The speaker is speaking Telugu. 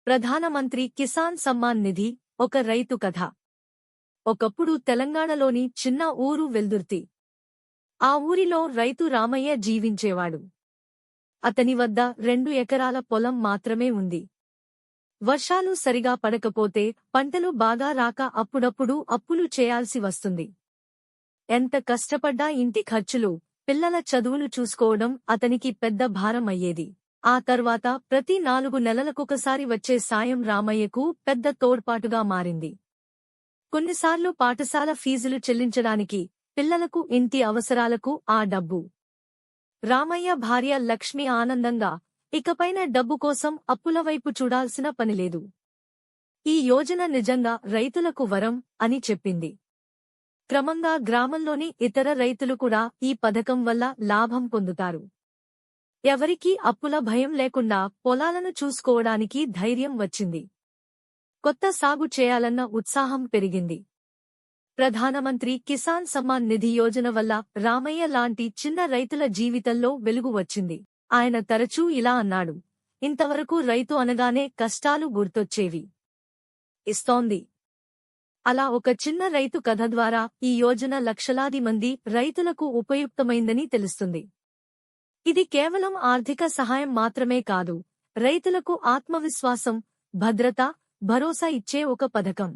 ప్రధానమంత్రి కిసాన్ సమ్మాన్ నిధి ఒక రైతు కథ. ఒకప్పుడు తెలంగాణలోని చిన్న ఊరు వెల్దుర్తి. ఆ ఊరిలో రైతు రామయ్య జీవించేవాడు. అతని వద్ద 2 ఎకరాల పొలం మాత్రమే ఉంది. వర్షాలు సరిగా పడకపోతే పంటలు బాగా రాక అప్పుడప్పుడు అప్పులు చేయాల్సి వస్తుంది. ఎంత కష్టపడ్డా ఇంటి ఖర్చులు, పిల్లల చదువులు చూసుకోవడం అతనికి పెద్ద భారం అయ్యేది. ఆ తర్వాత ప్రతి 4 నెలలకొకసారి వచ్చే సాయం రామయ్యకు పెద్ద తోడ్పాటుగా మారింది. కొన్నిసార్లు పాఠశాల ఫీజులు చెల్లించడానికి, పిల్లలకు ఇంటి అవసరాలకు ఆ డబ్బు. రామయ్య భార్య లక్ష్మి ఆనందంగా, ఇకపైన డబ్బు కోసం అప్పుల వైపు చూడాల్సిన పనిలేదు. ఈ యోజన నిజంగా రైతులకు వరం అని చెప్పింది. క్రమంగా గ్రామంలోని ఇతర రైతులు కూడా ఈ పథకం వల్ల లాభం పొందుతారు. ఎవరికీ అప్పుల భయం లేకుండా పొలాలను చూసుకోవడానికి ధైర్యం వచ్చింది. కొత్త సాగు చేయాలన్న ఉత్సాహం పెరిగింది. ప్రధానమంత్రి కిసాన్ సమ్మాన్ నిధి యోజన వల్ల రామయ్య లాంటి చిన్న రైతుల జీవితంలో వెలుగు వచ్చింది. ఆయన తరచూ ఇలా అన్నాడు, ఇంతవరకు రైతు అనగానే కష్టాలు గుర్తొచ్చేవి. ఇస్తోంది. అలా ఒక చిన్న రైతు కథ ద్వారా ఈ యోజన లక్షలాది మంది రైతులకు ఉపయుక్తమైందని తెలుస్తుంది. ఇది కేవలం ఆర్థిక సహాయం మాత్రమే కాదు, రైతులకు ఆత్మవిశ్వాసం, భద్రత, భరోసా ఇచ్చే ఒక పథకం.